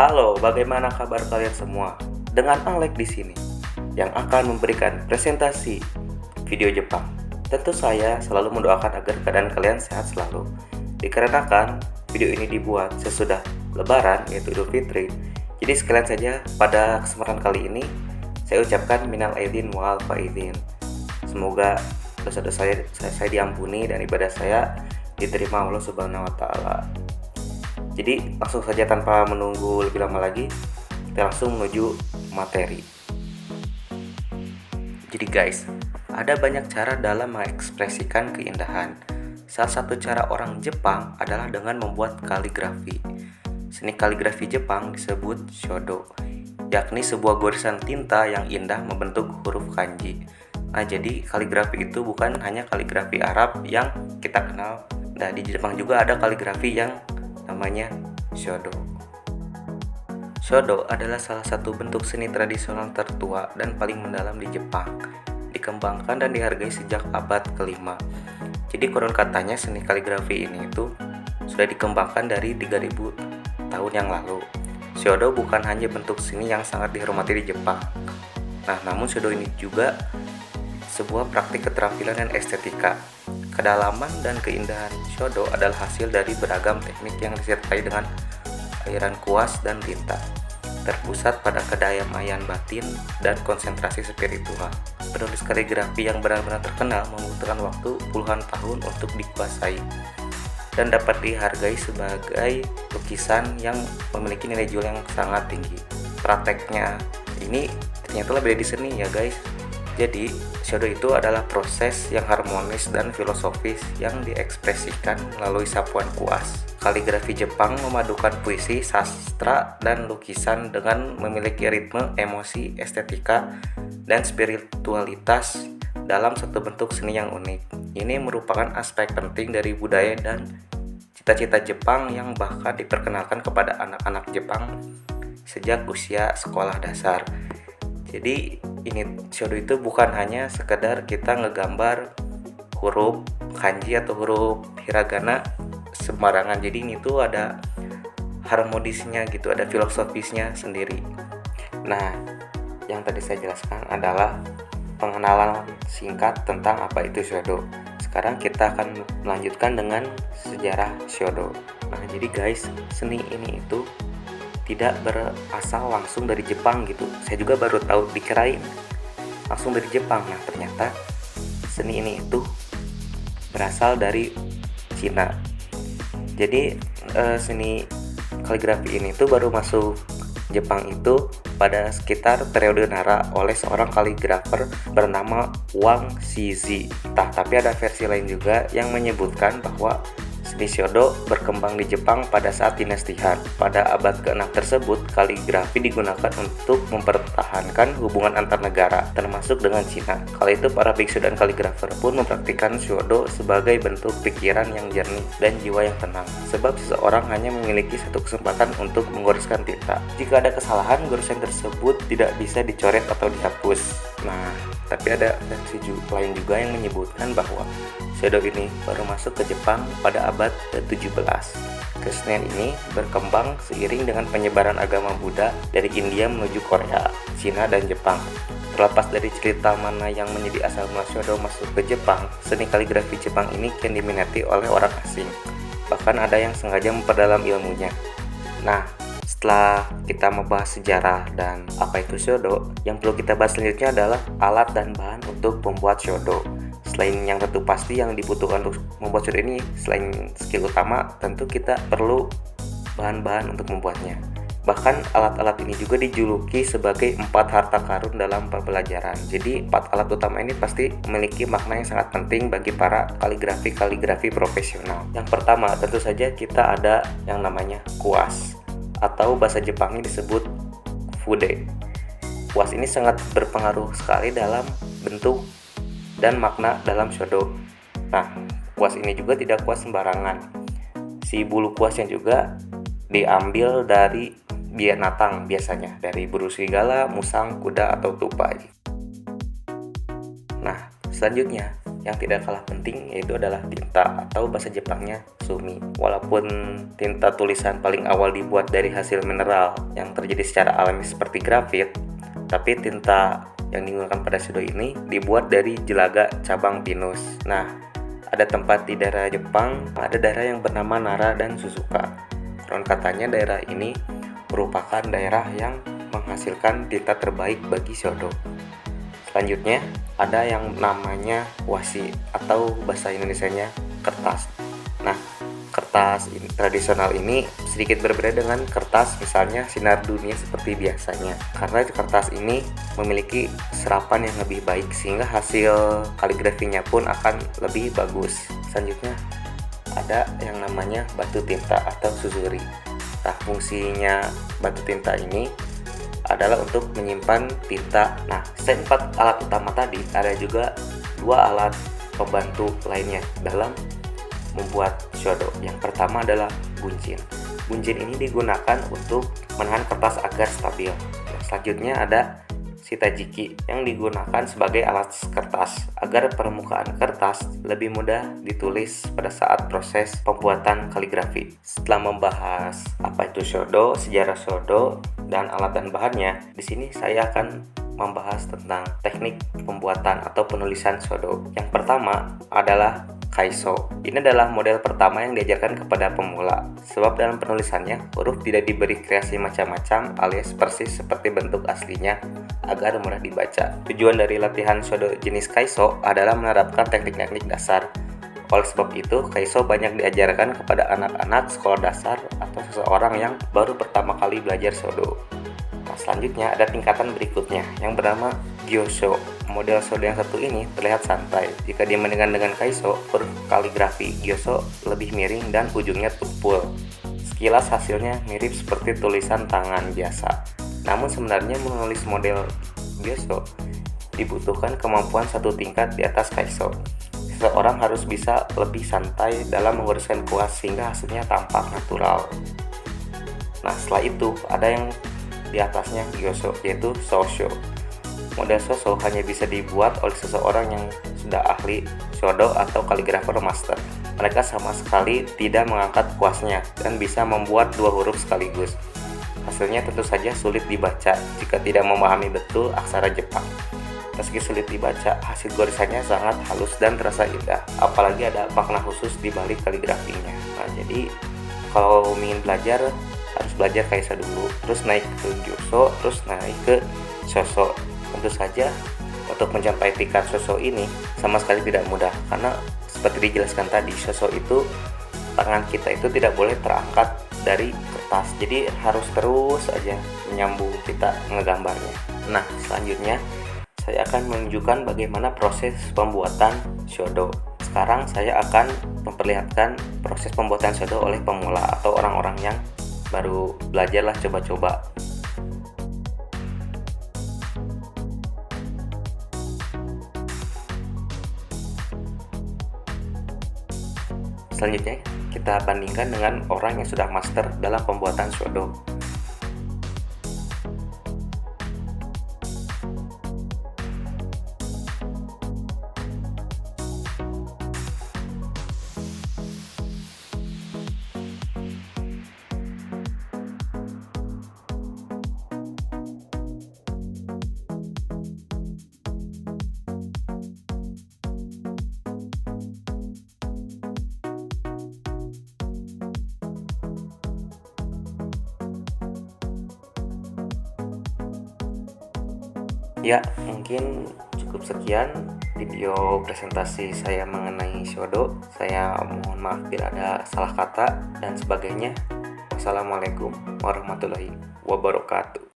Halo, bagaimana kabar kalian semua? Dengan Alek di sini yang akan memberikan presentasi video Jepang. Tentu saya selalu mendoakan agar keadaan kalian sehat selalu. Dikarenakan video ini dibuat sesudah Lebaran yaitu Idul Fitri. Jadi sekalian saja pada kesempatan kali ini saya ucapkan minal aidin wal faizin. Semoga dosa-dosa saya diampuni dan ibadah saya diterima Allah Subhanahu wa taala. Jadi langsung saja tanpa menunggu lebih lama lagi, kita langsung menuju materi. Jadi guys, ada banyak cara dalam mengekspresikan keindahan. Salah satu cara orang Jepang adalah dengan membuat kaligrafi. Seni kaligrafi Jepang disebut shodo, yakni sebuah gorisan tinta yang indah membentuk huruf kanji. Nah, jadi kaligrafi itu bukan hanya kaligrafi Arab yang kita kenal. Nah, di Jepang juga ada kaligrafi yang namanya shodo. Shodo adalah salah satu bentuk seni tradisional tertua dan paling mendalam di Jepang. Dikembangkan dan dihargai sejak abad ke-5. Jadi konon katanya seni kaligrafi ini itu sudah dikembangkan dari 3000 tahun yang lalu. Shodo bukan hanya bentuk seni yang sangat dihormati di Jepang. Nah, namun shodo ini juga sebuah praktik keterampilan dan estetika. Kedalaman dan keindahan shodo adalah hasil dari beragam teknik yang disertai dengan airan kuas dan tinta, terpusat pada kedamaian batin dan konsentrasi spiritual. Penulis kaligrafi yang benar-benar terkenal membutuhkan waktu puluhan tahun untuk dikuasai dan dapat dihargai sebagai lukisan yang memiliki nilai jual yang sangat tinggi. Prakteknya ini ternyata lebih dari seni ya guys. Jadi, shodo itu adalah proses yang harmonis dan filosofis yang diekspresikan melalui sapuan kuas. Kaligrafi Jepang memadukan puisi, sastra, dan lukisan dengan memiliki ritme, emosi, estetika, dan spiritualitas dalam satu bentuk seni yang unik. Ini merupakan aspek penting dari budaya dan cita-cita Jepang yang bahkan diperkenalkan kepada anak-anak Jepang sejak usia sekolah dasar. Jadi ini shodo itu bukan hanya sekedar kita ngegambar huruf kanji atau huruf hiragana sembarangan. Jadi ini tuh ada harmonisnya gitu, ada filosofisnya sendiri. Nah, yang tadi saya jelaskan adalah pengenalan singkat tentang apa itu shodo. Sekarang kita akan melanjutkan dengan sejarah shodo. Nah, jadi guys, seni ini itu tidak berasal langsung dari Jepang gitu. Saya juga baru tahu, dikirain langsung dari Jepang. Nah, ternyata seni ini itu berasal dari Cina. Jadi seni kaligrafi ini tuh baru masuk Jepang itu pada sekitar periode Nara oleh seorang kaligrafer bernama Wang Shizi. Tapi ada versi lain juga yang menyebutkan bahwa seni shodo berkembang di Jepang pada saat dinasti Han. Pada abad ke-6 tersebut, kaligrafi digunakan untuk mempertahankan hubungan antar negara, termasuk dengan Cina. Kala itu para biksu dan kaligrafer pun mempraktikkan shodo sebagai bentuk pikiran yang jernih dan jiwa yang tenang. Sebab seseorang hanya memiliki satu kesempatan untuk menggoreskan tinta. Jika ada kesalahan, goresan tersebut tidak bisa dicoret atau dihapus. Nah, tapi ada versi lain juga yang menyebutkan bahwa shodo ini baru masuk ke Jepang pada abad ke-17. Kesenian ini berkembang seiring dengan penyebaran agama Buddha dari India menuju Korea, Cina, dan Jepang. Terlepas dari cerita mana yang menjadi asal mula shodo masuk ke Jepang, seni kaligrafi Jepang ini kian diminati oleh orang asing. Bahkan ada yang sengaja memperdalam ilmunya. Nah, setelah kita membahas sejarah dan apa itu shodo, yang perlu kita bahas selanjutnya adalah alat dan bahan untuk membuat shodo. Selain yang tentu pasti yang dibutuhkan untuk membuat shodo ini, selain skill utama, tentu kita perlu bahan-bahan untuk membuatnya. Bahkan alat-alat ini juga dijuluki sebagai 4 harta karun dalam pembelajaran. Jadi 4 alat utama ini pasti memiliki makna yang sangat penting bagi para kaligrafi profesional. Yang pertama tentu saja kita ada yang namanya kuas, atau bahasa Jepangnya disebut fude. Kuas ini sangat berpengaruh sekali dalam bentuk dan makna dalam shodo. Nah, kuas ini juga tidak kuas sembarangan. Si bulu kuasnya juga diambil dari binatang, biasanya dari burung serigala, musang, kuda, atau tupai. Nah, selanjutnya yang tidak kalah penting yaitu adalah tinta atau bahasa Jepangnya sumi. Walaupun tinta tulisan paling awal dibuat dari hasil mineral yang terjadi secara alami seperti grafit, tapi tinta yang digunakan pada Shodo ini dibuat dari jelaga cabang pinus. Nah, ada tempat di daerah Jepang, ada daerah yang bernama Nara dan Suzuka. Konon katanya daerah ini merupakan daerah yang menghasilkan tinta terbaik bagi Shodo. Selanjutnya ada yang namanya washi atau bahasa Indonesianya kertas. Nah, kertas tradisional ini sedikit berbeda dengan kertas misalnya sinar dunia seperti biasanya, karena kertas ini memiliki serapan yang lebih baik sehingga hasil kaligrafinya pun akan lebih bagus. Selanjutnya ada yang namanya batu tinta atau suzuri. Nah, fungsinya batu tinta ini adalah untuk menyimpan tinta. Nah, selain 4 alat utama tadi, ada juga 2 alat pembantu lainnya dalam membuat Shodo. Yang pertama adalah bunjin. Bunjin ini digunakan untuk menahan kertas agar stabil. Nah, selanjutnya ada shitajiki yang digunakan sebagai alat kertas agar permukaan kertas lebih mudah ditulis pada saat proses pembuatan kaligrafi. Setelah membahas apa itu Shodo, sejarah Shodo, dan alat dan bahannya, di sini saya akan membahas tentang teknik pembuatan atau penulisan Shodo. Yang pertama adalah Kaiso. Ini adalah model pertama yang diajarkan kepada pemula, sebab dalam penulisannya huruf tidak diberi kreasi macam-macam alias persis seperti bentuk aslinya agar mudah dibaca. Tujuan dari latihan Shodo jenis Kaiso adalah menerapkan teknik-teknik dasar. Oleh sebab itu, Kaiso banyak diajarkan kepada anak-anak sekolah dasar atau seseorang yang baru pertama kali belajar Shodo. Nah, selanjutnya ada tingkatan berikutnya yang bernama Gyosho. Model Shodo yang satu ini terlihat santai. Jika dibandingkan dengan Kaiso, huruf kaligrafi Gyosho lebih miring dan ujungnya tumpul. Sekilas hasilnya mirip seperti tulisan tangan biasa. Namun sebenarnya menulis model Gyosho dibutuhkan kemampuan satu tingkat di atas Kaiso. Seseorang harus bisa lebih santai dalam menguruskan kuas sehingga hasilnya tampak natural. Nah, setelah itu ada yang di atasnya Gyosho, yaitu Shosho. Model Shosho hanya bisa dibuat oleh seseorang yang sudah ahli Shodo atau kaligrafer master. Mereka sama sekali tidak mengangkat kuasnya dan bisa membuat 2 huruf sekaligus. Hasilnya tentu saja sulit dibaca jika tidak memahami betul aksara Jepang. Meski sulit dibaca, hasil gorisannya sangat halus dan terasa indah, apalagi ada makna khusus di balik kaligrafinya. Nah, jadi kalau ingin belajar harus belajar Kaiso dulu, terus naik ke Gyosho, terus naik ke Shosho. Tentu saja untuk mencapai tingkat Shosho ini sama sekali tidak mudah, karena seperti dijelaskan tadi, Shosho itu tangan kita itu tidak boleh terangkat dari kertas, jadi harus terus aja menyambung kita ngegambarnya. Nah, selanjutnya saya akan menunjukkan bagaimana proses pembuatan Shodo. Sekarang saya akan memperlihatkan proses pembuatan Shodo oleh pemula atau orang-orang yang baru belajar lah, coba-coba. Selanjutnya kita bandingkan dengan orang yang sudah master dalam pembuatan Shodo. Ya, mungkin cukup sekian video presentasi saya mengenai Shodo. Saya mohon maaf bila ada salah kata dan sebagainya. Wassalamualaikum warahmatullahi wabarakatuh.